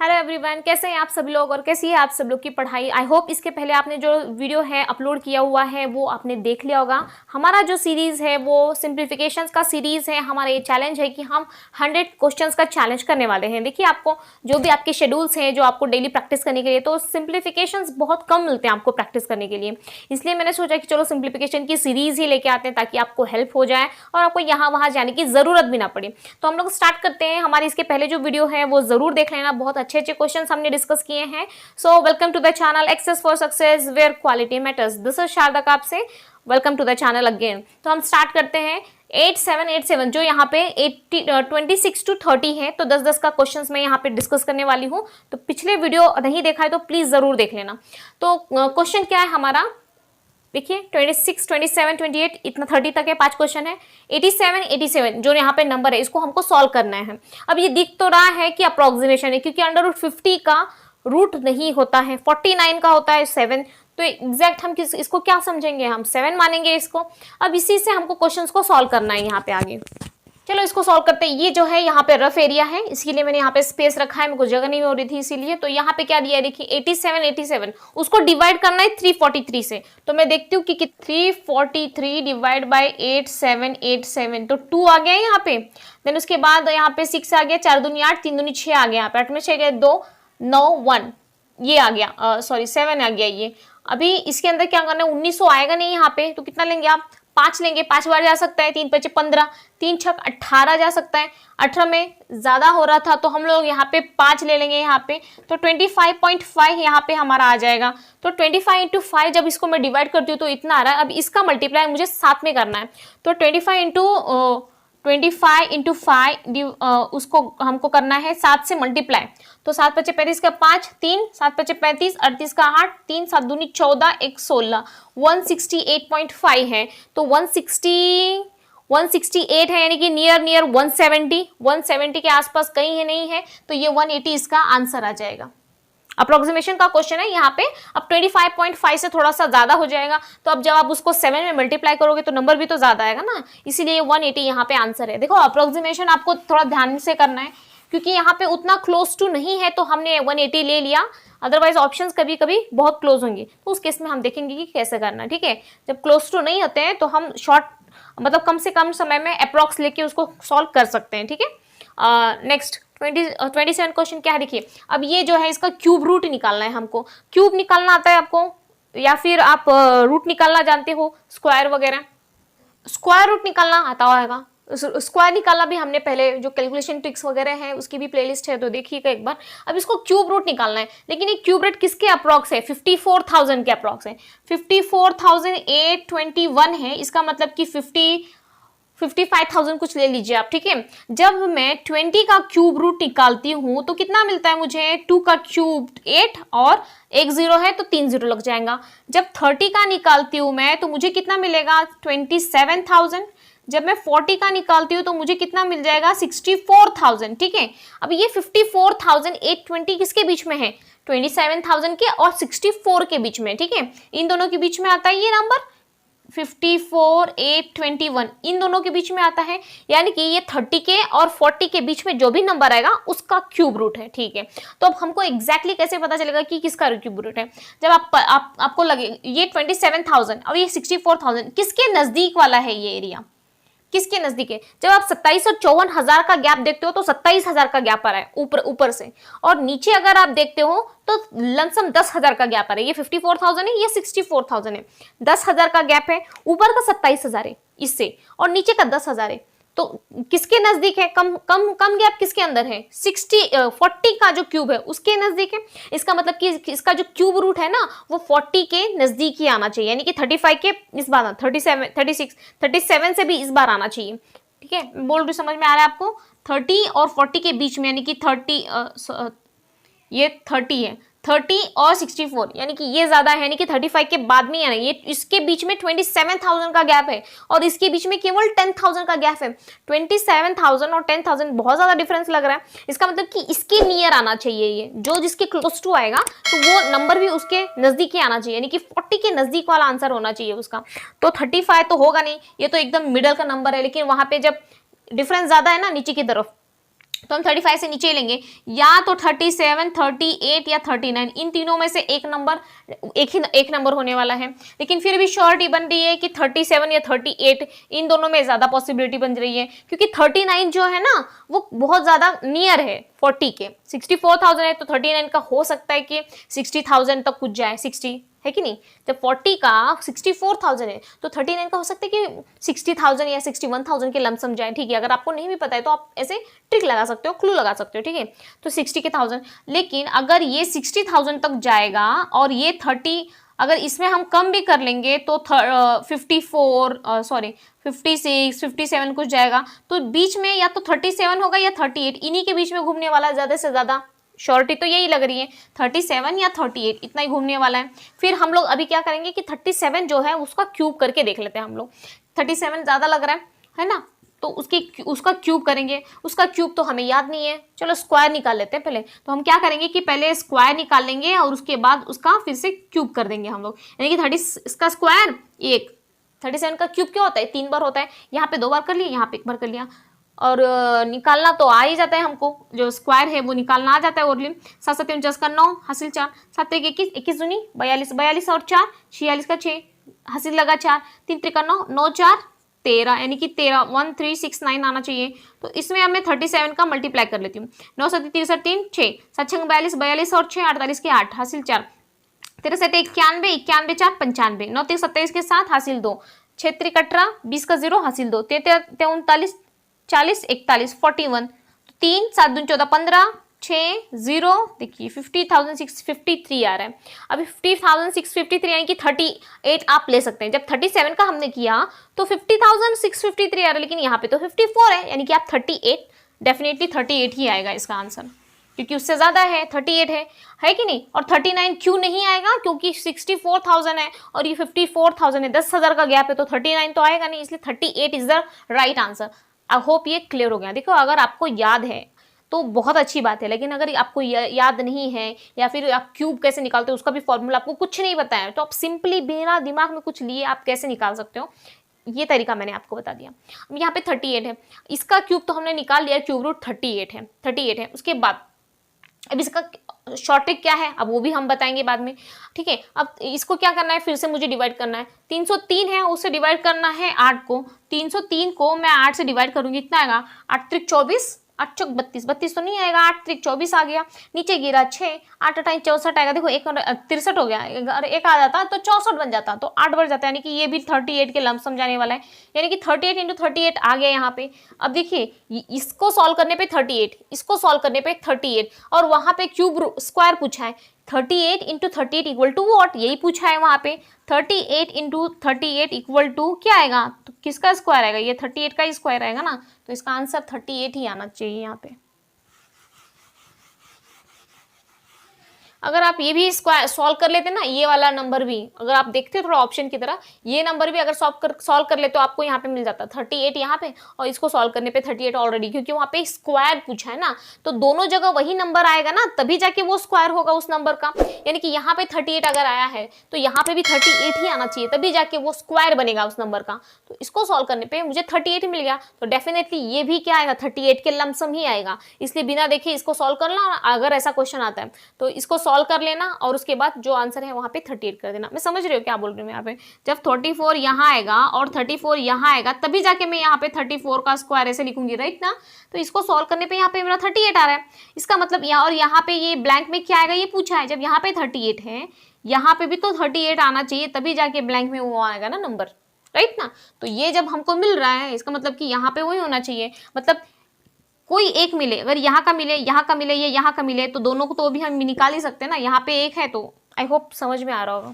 Hello everyone, कैसे हैं आप सब लोग और कैसी है आप सब लोग की पढ़ाई। आई होप इसके पहले आपने जो वीडियो है अपलोड किया हुआ है वो आपने देख लिया होगा। हमारा जो सीरीज़ है वो सिंप्लीफिकेशंस का सीरीज़ है। हमारा ये चैलेंज है कि हम 100 क्वेश्चंस का चैलेंज करने वाले हैं। देखिए, आपको जो भी आपके शेड्यूल्स हैं जो आपको डेली प्रैक्टिस करने के लिए, तो सिंप्लीफिकेशंस बहुत कम मिलते हैं आपको प्रैक्टिस करने के लिए। इसलिए मैंने सोचा कि चलो सिंप्लीफिकेशन की सीरीज़ ही लेके आते हैं ताकि आपको हेल्प हो जाए और आपको यहाँ वहाँ जाने की ज़रूरत भी ना पड़े। तो हम लोग स्टार्ट करते हैं। हमारी इसके पहले जो वीडियो है वो ज़रूर देख लेना, बहुत अच्छे क्वेश्चंस हमने डिस्कस किए हैं। So welcome to the channel access for success where quality matters. This is Sharda आपसे welcome to the channel again. तो हम स्टार्ट करते हैं 8787 जो यहाँ पे 26 to 30 है, तो 10-10 का क्वेश्चंस मैं यहाँ पे डिस्कस करने वाली हूँ। तो पिछले वीडियो नहीं देखा है तो प्लीज जरूर देख लेना। तो क्वेश्चन क्या है हमारा, देखिए 26, 27, 28 इतना 30 तक है, 5 क्वेश्चन है। 87 जो यहाँ पे नंबर है इसको हमको सॉल्व करना है। अब ये दिख तो रहा है कि अप्रोक्सीमेशन है क्योंकि अंडर रूट 50 का रूट नहीं होता है, 49 का होता है 7। तो एग्जैक्ट हम इसको क्या समझेंगे, हम 7 मानेंगे इसको। अब इसी से हमको क्वेश्चन को सॉल्व करना है यहाँ पे आगे। चलो इसको सॉल्व करते हैं। ये जो है यहाँ पे रफ एरिया है, इसके लिए मैंने यहाँ पे स्पेस रखा है, मेरे को जगह नहीं हो रही थी इसीलिए। तो यहाँ पे क्या दिया है देखिए 87 उसको डिवाइड करना है 343 से। तो मैं देखती हूँ कि 343 डिवाइड बाय 8787 तो 2 आ गया यहाँ पे। देन उसके बाद यहाँ पे 6 आ गया, 4 दूनी 8, 3 दूनी 6 आ गया यहाँ पे। 8 में 6 गए 2, 9, 1 ये आ गया, सॉरी 7 आ गया ये। अभी इसके अंदर क्या करना है, 1900 आएगा नहीं यहाँ पे, तो कितना लेंगे आप 5 लेंगे, 5 बार जा सकता है, 3 5 15, 3 6 18 जा सकता है। 18 में ज्यादा हो रहा था तो हम लोग यहाँ पे 5 ले लेंगे यहाँ पे, तो 25.5 यहाँ पे हमारा आ जाएगा। तो 25 इंटू 5 जब इसको मैं डिवाइड करती हूँ तो इतना आ रहा है। अब इसका मल्टीप्लाई मुझे 7 में करना है, तो 25 इंटू 5 उसको हमको करना है 7 से मल्टीप्लाई। तो 7 5 35 का 5, 3 7 5 35, 38 का 8, 3 7 दूनी 14, 1 16, 168.5 है। तो 168 है, यानी कि नियर 170 के आसपास कहीं है नहीं है, तो ये 180 इसका आंसर आ जाएगा। अप्रोक्सीमेशन का क्वेश्चन है यहाँ पे। अब 25.5 से थोड़ा सा ज्यादा हो जाएगा, तो अब जब आप उसको 7 में मल्टीप्लाई करोगे तो नंबर भी तो ज्यादा आएगा ना, इसीलिए 180 यहाँ पे आंसर है। देखो अप्रोक्सीमेशन आपको थोड़ा ध्यान से करना है क्योंकि यहाँ पे उतना क्लोज टू नहीं है तो हमने 180 ले लिया, अदरवाइज ऑप्शंस कभी कभी बहुत क्लोज होंगे, तो उस केस में हम देखेंगे कि कैसे करना है। ठीक है, जब क्लोज टू नहीं होते हैं तो हम शॉर्ट मतलब कम से कम समय में अप्रोक्स लेके उसको सॉल्व कर सकते हैं। ठीक है, नेक्स्ट 27 क्वेश्चन क्या है देखिए। अब ये जो है इसका क्यूब रूट निकालना है हमको। क्यूब निकालना आता है आपको या फिर आप रूट निकालना जानते हो, स्क्वायर वगैरह। स्क्वायर रूट निकालना आता होगा, स्क्वायर निकालना भी हमने पहले जो कैलकुलेशन ट्रिक्स वगैरह है उसकी भी प्लेलिस्ट है, तो देखिएगा एक बार। अब इसको क्यूब रूट निकालना है, लेकिन ये क्यूब रूट किसके अप्रॉक्स है, 54,000 के अप्रॉक्स है। 54,821 है, इसका मतलब कि 55,000 कुछ ले लीजिए आप। ठीक है, जब मैं 20 का क्यूब रूट निकालती हूँ तो कितना मिलता है मुझे, 2 का क्यूब 8 और एक 0 है तो 3 0 लग जाएगा। जब 30 का निकालती हूँ मैं तो मुझे कितना मिलेगा, 27,000। जब मैं 40 का निकालती हूँ तो मुझे कितना मिल जाएगा, 64,000। ठीक है, अब ये 54,820 किसके बीच में है, 27,000 के और 64 के बीच में। ठीक है, इन दोनों के बीच में आता है ये नंबर 54,821, इन दोनों के बीच में आता है, यानी कि ये 30 के और 40 के बीच में जो भी नंबर आएगा उसका क्यूब रूट है। ठीक है, तो अब हमको एग्जैक्टली कैसे पता चलेगा कि किसका क्यूब रूट है। जब आपको लगे ये 27,000 और ये 64,000 किसके नजदीक वाला है, ये एरिया किसके नजदीक है। जब आप 27 और 54,000 का गैप देखते हो तो 27,000 का गैप आ रहा है ऊपर से, और नीचे अगर आप देखते हो तो लमसम 10,000 का गैप आ रहा है। ये 54,000 है, ये 64,000 है, 10,000 का गैप है। ऊपर का 27,000 है इससे और नीचे का 10,000 है, तो किसके नजदीक है, कम कम कम गैप किसके अंदर है, 40 का जो क्यूब है उसके नजदीक है। इसका मतलब कि इसका जो क्यूब रूट है ना वो 40 के नजदीक ही आना चाहिए, यानी कि 35 के इस बार 37 से भी इस बार आना चाहिए। ठीक है, बोल रही समझ में आ रहा है आपको, 30 और 40 के बीच में, यानी कि 30 ये 30 है, 30 और 64, यानी कि ये ज्यादा है, यानी कि 35 के बाद में है, ये इसके बीच में 27,000 का गैप है और इसके बीच में केवल 10,000 का गैप है। 27,000 और 10,000 बहुत ज्यादा डिफरेंस लग रहा है। इसका मतलब कि इसके नियर आना चाहिए, ये जो जिसके क्लोज टू आएगा तो वो नंबर भी उसके नजदीक ही आना चाहिए, यानी कि 40 के नजदीक वाला आंसर होना चाहिए उसका। तो 35 तो होगा नहीं, ये तो एकदम मिडल का नंबर है, लेकिन वहां पे जब डिफरेंस ज्यादा है ना नीचे की तरफ, तो हम 35 से नीचे लेंगे, या तो 37, 38 या 39, इन तीनों में से एक नंबर होने वाला है। लेकिन फिर भी श्योरिटी बन रही है कि 37 या 38, इन दोनों में ज्यादा पॉसिबिलिटी बन रही है, क्योंकि 39 जो है ना वो बहुत ज्यादा नियर है 40 के। 64,000 है तो 39 का हो सकता है कि 60,000 तक कुछ जाए, 60 है कि नहीं। जब 40 का 64,000 है तो 39 का हो सकता है कि 60,000 या 61,000 के लमसम जाए। ठीक है, अगर आपको नहीं भी पता है तो आप ऐसे ट्रिक लगा सकते हो, क्लू लगा सकते हो। ठीक है, तो 60,000, लेकिन अगर ये 60,000 तक जाएगा और ये 30, अगर इसमें हम कम भी कर लेंगे तो 56, 57 कुछ जाएगा, तो बीच में या तो 37 होगा या 38, इन्हीं के बीच में घूमने वाला ज्यादा से ज्यादा। श्योरिटी तो यही लग रही है 37 या 38, इतना ही घूमने वाला है। फिर हम लोग अभी क्या करेंगे कि 37 जो है उसका क्यूब करके देख लेते हैं हम लोग। 37 ज्यादा लग रहा है ना, तो उसका क्यूब करेंगे। उसका क्यूब तो हमें याद नहीं है, चलो स्क्वायर निकाल लेते हैं पहले। तो हम क्या करेंगे कि पहले स्क्वायर निकाल लेंगे और उसके बाद उसका फिर से क्यूब कर देंगे हम लोग, यानी कि 30 इसका स्क्वायर 1। 37 का क्यूब क्या होता है, 3 बार होता है। यहाँ पे 2 बार कर लिया, यहाँ पे 1 बार कर लिया, और निकालना तो आ ही जाता है हमको, जो स्क्वायर है वो निकालना आ जाता है ओरली। 7 7 49 का 9 हासिल 4, 7 1 21, 21 दूनी 42, 42 और 4 46 का 6 हासिल लगा 4, 3 3 का 9, 9 4 13, यानी कि 13 1369 आना चाहिए। तो इसमें अब मैं 37 का मल्टीप्लाई कर लेती हूँ। 9 7 63 3 6 7 6 42, 42 और 6 48 के 8 हासिल 4, 13 7 91, 91 4 95, 9 3 27 के 7 हासिल 2, 6 3 18, 20 का 0 हासिल 2, 13 39 40 41 41, 3 7 दूनी 14 15 6 0, देखिए 50,653 आ रहा है। अभी 50,653 यानी कि 38 आप ले सकते हैं। जब 37 का हमने किया तो 50,653 आ रहा है, लेकिन यहाँ पे तो 54 है, यानी कि आप 38, डेफिनेटली 38 ही आएगा इसका आंसर, क्योंकि उससे ज्यादा है 38 है कि नहीं। और 39 क्यों नहीं आएगा, क्योंकि 64,000 है और ये 54,000 है, 10,000 का गैप है, तो 39 तो आएगा नहीं, इसलिए 38 is the right answer. I hope ये क्लियर हो गया। देखो, अगर आपको याद है तो बहुत अच्छी बात है, लेकिन अगर आपको याद नहीं है या फिर आप क्यूब कैसे निकालते हो उसका भी फॉर्मूला आपको कुछ नहीं पता है, तो आप सिंपली बिना दिमाग में कुछ लिए आप कैसे निकाल सकते हो, ये तरीका मैंने आपको बता दिया। अब यहाँ पे 38 है, इसका क्यूब तो हमने निकाल लिया, क्यूब रूट 38 है। उसके बाद अब इसका शॉर्ट ट्रिक क्या है, अब वो भी हम बताएंगे बाद में। ठीक है, अब इसको क्या करना है, फिर से मुझे डिवाइड करना है। 303 है, उससे डिवाइड करना है 8 को। 303 को मैं 8 से डिवाइड करूंगी, इतना आएगा 8 त्रिक 24, 8 चौक 32, 32 तो नहीं आएगा, 8 त्रिक 24 आ गया, नीचे गिरा 6, 8 अठाई 64 आएगा। देखो 1 63 हो गया, अगर 1 आ जाता तो 64 बन जाता, तो 8 बढ़ जाता है, यानी कि ये भी 38 के लमसम जाने वाला है, यानी कि 38 इंटू 38 आ गया यहाँ पे। अब देखिए इसको सॉल्व करने पे 38, इसको सॉल्व करने पे 38, और वहां पे क्यूब स्क्वायर पूछा है। 38 इंटू 38 इक्वल टू वॉट, यही पूछा है वहां पे। 38 इंटू 38 इक्वल टू क्या आएगा, तो किसका स्क्वायर आएगा, ये 38 का ही स्क्वायर आएगा ना, तो इसका आंसर 38 ही आना चाहिए यहाँ पे। अगर आप ये भी सॉल्व कर लेते ना, ये वाला नंबर भी अगर आप देखते थोड़ा ऑप्शन की तरह, ये नंबर भी अगर सॉल्व कर ले तो आपको यहाँ पे मिल जाता 38 यहाँ पे, और इसको सॉल्व करने पे 38 ऑलरेडी, क्योंकि वहाँ पे स्क्वायर पूछा है ना, तो दोनों जगह वही नंबर आएगा ना, तभी जाके वो स्क्वायर होगा उस नंबर का। यानी कि यहाँ पे 38 अगर आया है तो यहाँ पे भी 38 ही आना चाहिए, तभी जाके वो स्क्वायर बनेगा उस नंबर का। तो इसको सॉल्व करने पे मुझे 38 मिल गया, तो डेफिनेटली ये भी क्या आएगा, 38 के लमसम ही आएगा। इसलिए बिना देखे इसको सॉल्व करना, अगर ऐसा क्वेश्चन आता है तो इसको सॉल्व कर लेना, और उसके बाद जो आंसर है वहां पे 38 कर देना। मैं समझ रही हूँ क्या बोल रही हूँ यहाँ पे। जब 34 यहाँ आएगा और 34 यहाँ आएगा, तभी जाके मैं यहाँ पे 34 का स्क्वायर ऐसे लिखूंगी, राइट ना। तो इसको सॉल्व करने पे यहाँ पे मेरा 38 आ रहा है, इसका मतलब यहाँ, और यहाँ पे ये ब्लैंक में क्या आएगा ये पूछा है। जब यहाँ पे 38 है, यहाँ पे भी तो 38 आना चाहिए, तभी जाके ब्लैंक में वो आएगा ना नंबर, राइट ना। तो ये जब हमको मिल रहा है, इसका मतलब कि यहाँ पे वही होना चाहिए, मतलब कोई एक मिले, अगर यहाँ का मिले, यहाँ का मिले, ये यहाँ का मिले, तो दोनों को तो भी हम निकाल ही सकते हैं ना। यहाँ पे एक है, तो आई होप समझ में आ रहा होगा।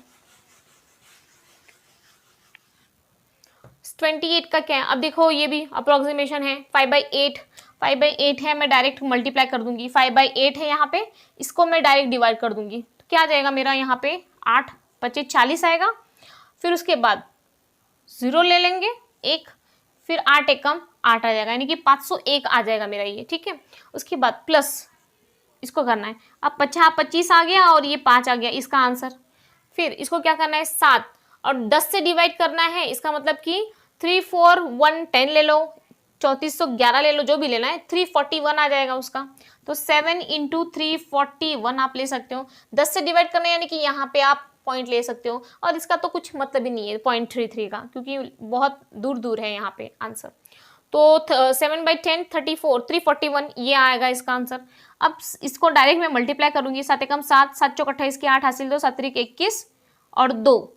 28 का क्या है, अब देखो ये भी अप्रोक्सीमेशन है। 5/8 है, मैं डायरेक्ट मल्टीप्लाई कर दूंगी। 5/8 है यहाँ पे, इसको मैं डायरेक्ट डिवाइड कर दूंगी, तो क्या आ जाएगा मेरा यहाँ पे 8 25 40 आएगा। फिर उसके बाद 0 ले लेंगे 1, फिर 8 एक कम 8 आ जाएगा, यानी कि 501 आ जाएगा मेरा ये, ठीक है। उसके बाद प्लस इसको करना है, अब 25 आ गया और ये 5 आ गया इसका आंसर। फिर इसको क्या करना है 7 और 10 से डिवाइड करना है, इसका मतलब कि 3 4 1 10 ले लो, 3411 ले लो, जो भी लेना है, 341 आ जाएगा उसका। तो 7 इंटू 341 आप ले सकते हो। 10 से डिवाइड करना यानी कि यहाँ पे आप पॉइंट ले सकते हो, और इसका तो कुछ मतलब ही नहीं है 0.33 का, क्योंकि बहुत दूर दूर है यहाँ पे आंसर। तो 7/10 34 341 ये आएगा इसका आंसर। अब इसको डायरेक्ट मैं मल्टीप्लाई करूंगी, 7 एकम 7, 7 चौक 28 की 8 हासिल 2, 7 त्रिक 21 और 2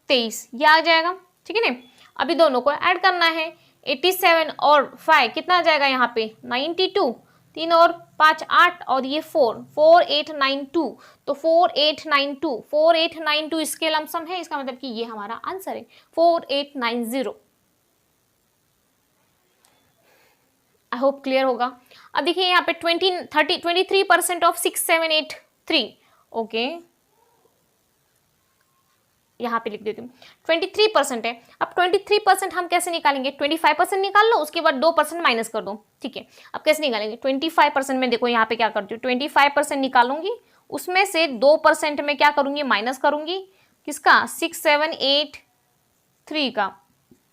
23, ये आ जाएगा। ठीक है ना। अभी दोनों को ऐड करना है, 87 और 5 कितना आ जाएगा यहाँ पे 92, 3 और 5 8 और ये 4 4892, तो 4892 इसके लमसम है, इसका मतलब कि ये हमारा आंसर है 4890। आई होप क्लियर होगा। अब देखिए यहाँ पे 23% ऑफ 6783, ओके यहाँ पे लिख देती हूँ 23% है। अब 23% हम कैसे निकालेंगे, 25% निकाल लो, उसके बाद 2% माइनस कर दो। ठीक है, अब कैसे निकालेंगे, 25% में देखो यहाँ पे क्या करती हूँ, 25% निकालूंगी, उसमें से 2% में क्या करूंगी, माइनस करूंगी, किसका 6783 का।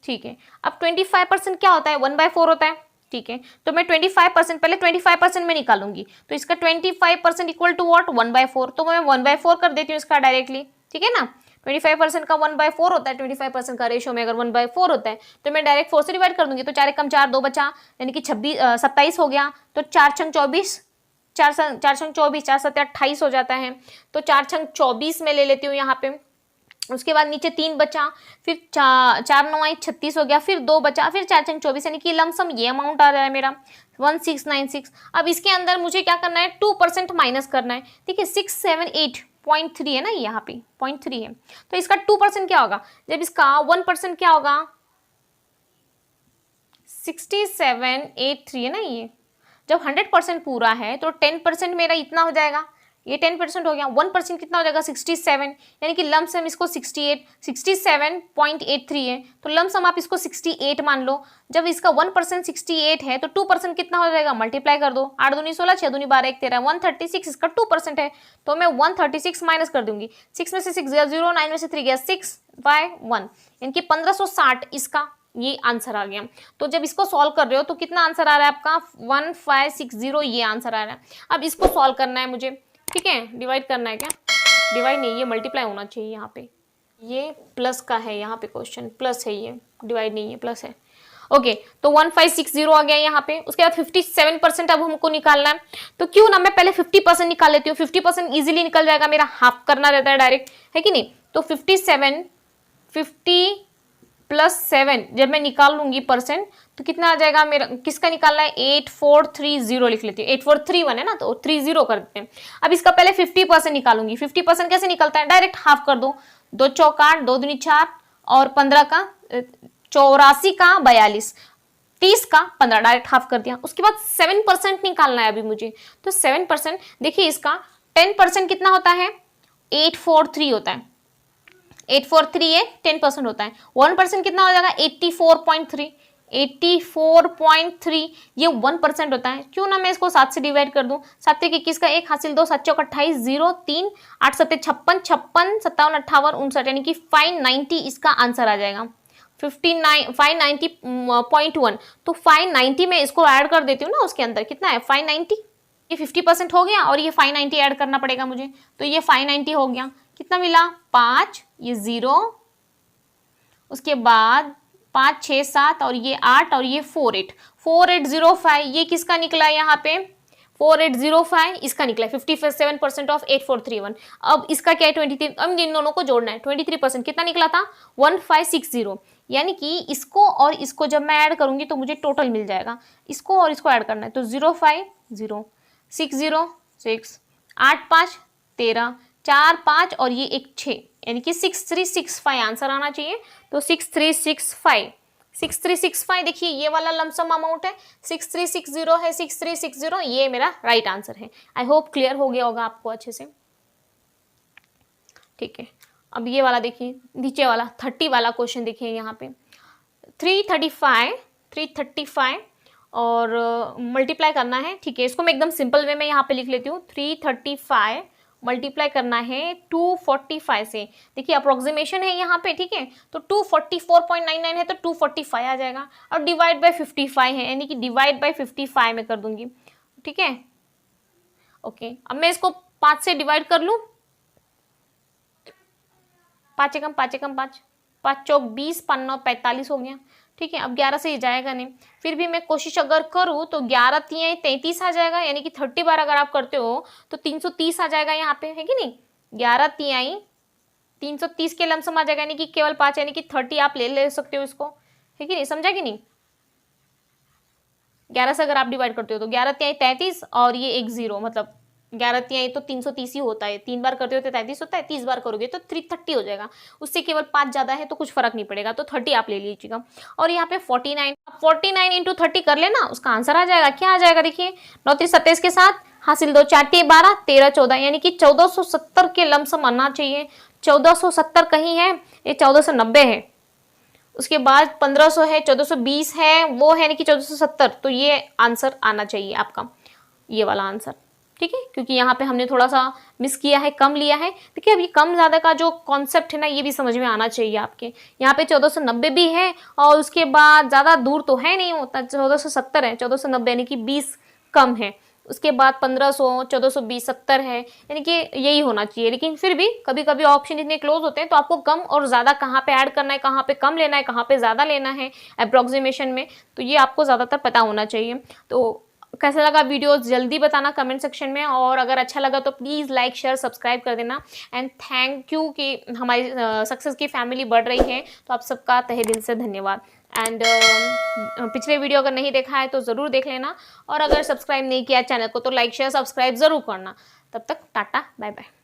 ठीक है, अब 25% क्या होता है, 1/4 होता है। ठीक है, तो मैं 25% पहले 25% में निकालूंगी, तो इसका 25% इक्वल टू व्हाट 1/4, तो मैं 1/4 कर देती हूँ इसका डायरेक्टली। ठीक है ना, 25% का 1/4 होता है, 25% का रेशियो में अगर 1/4 होता है तो मैं डायरेक्ट 4 से डिवाइड कर दूंगी, तो 4 एकम 4 2 बचा, यानी कि 27 हो गया, तो 4 छंग 24, 4 छंग 24, 4 7 28 हो जाता है, तो 4 छंग 24 में ले लेती हूँ यहाँ पे। उसके बाद नीचे 3 बचा, फिर 4 9 36 हो गया, फिर 2 बचा, फिर 4 छंग 24, यानी कि लमसम ये अमाउंट आ रहा है मेरा 1696। अब इसके अंदर मुझे क्या करना है, 2% माइनस करना है। ठीक है, 678.3 है ना, यहाँ पे 0.3 है, तो इसका 2% क्या होगा, जब इसका 1% क्या होगा 6783 है ना, ये जब 100% पूरा है तो 10% मेरा इतना हो जाएगा, ये 10% हो गया, 1% कितना हो जाएगा 67, यानी कि लमसम इसको 67.83 है, तो लमसम आप इसको 68 मान लो। जब इसका 1% 68 है तो 2% कितना हो जाएगा, मल्टीप्लाई कर दो, 8 दूनी 16, 6 दूनी 12, 1 13, 136 इसका 2% है, तो मैं 136 माइनस कर दूंगी, 6 में से 6 गया 0, 9 में से 3 गया 6 बाय 1, यानी कि 1560 इसका ये आंसर आ गया। तो जब इसको सॉल्व कर रहे हो तो कितना आंसर आ रहा है आपका 1560, ये आंसर आ रहा है। अब इसको सॉल्व करना है मुझे, ठीक है, डिवाइड करना है, क्या डिवाइड नहीं, ये मल्टीप्लाई होना चाहिए, यहाँ पे ये प्लस का है, यहाँ पे क्वेश्चन प्लस है, ये डिवाइड नहीं है प्लस है। ओके, तो 1560 आ गया यहाँ पे। उसके बाद 57% अब हमको निकालना है, तो क्यों ना मैं पहले 50% निकाल लेती हूँ, 50% इजीली निकल जाएगा, मेरा हाफ करना रहता है डायरेक्ट, है कि नहीं। तो 50 प्लस 7 जब मैं निकाल लूंगी परसेंट तो कितना आ जाएगा मेरा, किसका निकालना है 8430 लिख लेती हूँ, 8431 है ना, तो 30 कर देते हैं। अब इसका पहले 50% निकालूंगी, 50% कैसे निकलता है, डायरेक्ट हाफ कर दो, 2 चौक 8, 2 दूनी 4 और 15 का 84 का 42, 30 का 15, डायरेक्ट हाफ कर दिया। उसके बाद 7% निकालना है अभी मुझे, तो 7% देखिए, इसका 10% कितना होता है 843 होता है, 843 है 10% होता है, 1% कितना हो जाएगा 84.3, 84.3 ये 1% होता है। क्यों ना मैं इसको 7 से डिवाइड कर दूं, 7 के 21 का 1 हासिल 2, 7 चौक 28, 0 3 8 7 56, 56 57 58 59, यानी कि 590 इसका आंसर आ जाएगा, 590.1। तो 590 में इसको ऐड कर देती हूँ ना, उसके अंदर कितना है 590, ये 50% हो गया और ये 590 ऐड करना पड़ेगा मुझे, तो ये 590 हो गया। कितना मिला 5, ये 0, उसके बाद 5 6 7 और ये 8 और ये 4805, ये किसका निकला यहाँ पे 4805 इसका निकला, 57% ऑफ 8431। अब इसका क्या है 23, अब इन दोनों को जोड़ना है, 23% कितना निकला था 1560, यानी कि इसको और इसको जब मैं ऐड करूंगी तो मुझे टोटल मिल जाएगा, इसको और इसको ऐड करना है, तो 050 606 8 5 13 4 5 और ये एक 6, यानी कि 6365 आंसर आना चाहिए। तो 6365 देखिए ये वाला लमसम अमाउंट है, 6360 है, 6360 ये मेरा राइट आंसर है। आई होप क्लियर हो गया होगा आपको अच्छे से, ठीक है। अब ये वाला देखिए, नीचे वाला 30 वाला क्वेश्चन देखिए, यहाँ पे 335 और मल्टीप्लाई करना है, ठीक है। इसको मैं एकदम सिंपल वे में यहाँ पे लिख लेती हूँ, 335 मल्टीप्लाई करना है 245 से। देखिए अप्रोक्सीमेशन है यहाँ पे, ठीक है, तो 244.99 है तो 245 आ जाएगा, और डिवाइड बाय 55 है, यानी कि डिवाइड बाय 55 में कर दूंगी, ठीक है। ओके, अब मैं इसको 5 से डिवाइड कर लूँ, 5 एकम 5 एकम 5, 5 चौक 20, 5 9 45 हो गया, ठीक है। अब 11 से ये जाएगा नहीं, फिर भी मैं कोशिश अगर करूँ तो 11 तियाई 33 आ जाएगा, यानी कि 30 बार अगर आप करते हो तो 330 आ जाएगा यहाँ पे, है कि नहीं। 11 तियाई 330 के लमसम आ जाएगा, यानी कि केवल 5, यानी कि 30 आप ले सकते हो इसको, है कि नहीं, समझा कि नहीं। 11 से अगर आप डिवाइड करते हो तो 11 तिहाई 33 और ये एक 0, मतलब 11 तिहाई तो 330 ही होता है, 3 बार करते हो तो 33 होता है, 30 बार करोगे तो 330 हो जाएगा, उससे केवल 5 ज़्यादा है तो कुछ फर्क नहीं पड़ेगा, तो 30 आप ले लीजिएगा। और यहाँ पे 49 इंटू 30 कर लेना, उसका आंसर आ जाएगा, क्या आ जाएगा देखिए, 9 3 27 के साथ हासिल 2 4 12 13 14, यानी कि 1470 के लमसम आना चाहिए। 1470 कहीं है, ये 1490 है, उसके बाद 1500 है, 1420 है, वो है यानी कि 1470, तो ये आंसर आना चाहिए आपका, ये वाला आंसर, ठीक है, क्योंकि यहाँ पे हमने थोड़ा सा मिस किया है, कम लिया है। देखिए अभी कम ज़्यादा का जो कॉन्सेप्ट है ना, ये भी समझ में आना चाहिए आपके। यहाँ पे 1490 भी है, और उसके बाद ज़्यादा दूर तो है नहीं होता, 1470 है, 1490 यानी कि 20 कम है, उसके बाद 1500, 1420, 70 है, यानी कि यही होना चाहिए। लेकिन फिर भी कभी कभी ऑप्शन इतने क्लोज होते हैं, तो आपको कम और ज़्यादा कहाँ पे ऐड करना है, कहाँ पे कम लेना है, कहाँ पे ज़्यादा लेना है अप्रोक्सीमेशन में, तो ये आपको ज़्यादातर पता होना चाहिए। तो कैसा लगा वीडियो जल्दी बताना कमेंट सेक्शन में, और अगर अच्छा लगा तो प्लीज़ लाइक शेयर सब्सक्राइब कर देना। एंड थैंक यू कि हमारी सक्सेस की फैमिली बढ़ रही है, तो आप सबका तहे दिल से धन्यवाद। एंड पिछले वीडियो अगर नहीं देखा है तो ज़रूर देख लेना, और अगर सब्सक्राइब नहीं किया चैनल को तो लाइक शेयर सब्सक्राइब ज़रूर करना। तब तक टाटा बाय बाय।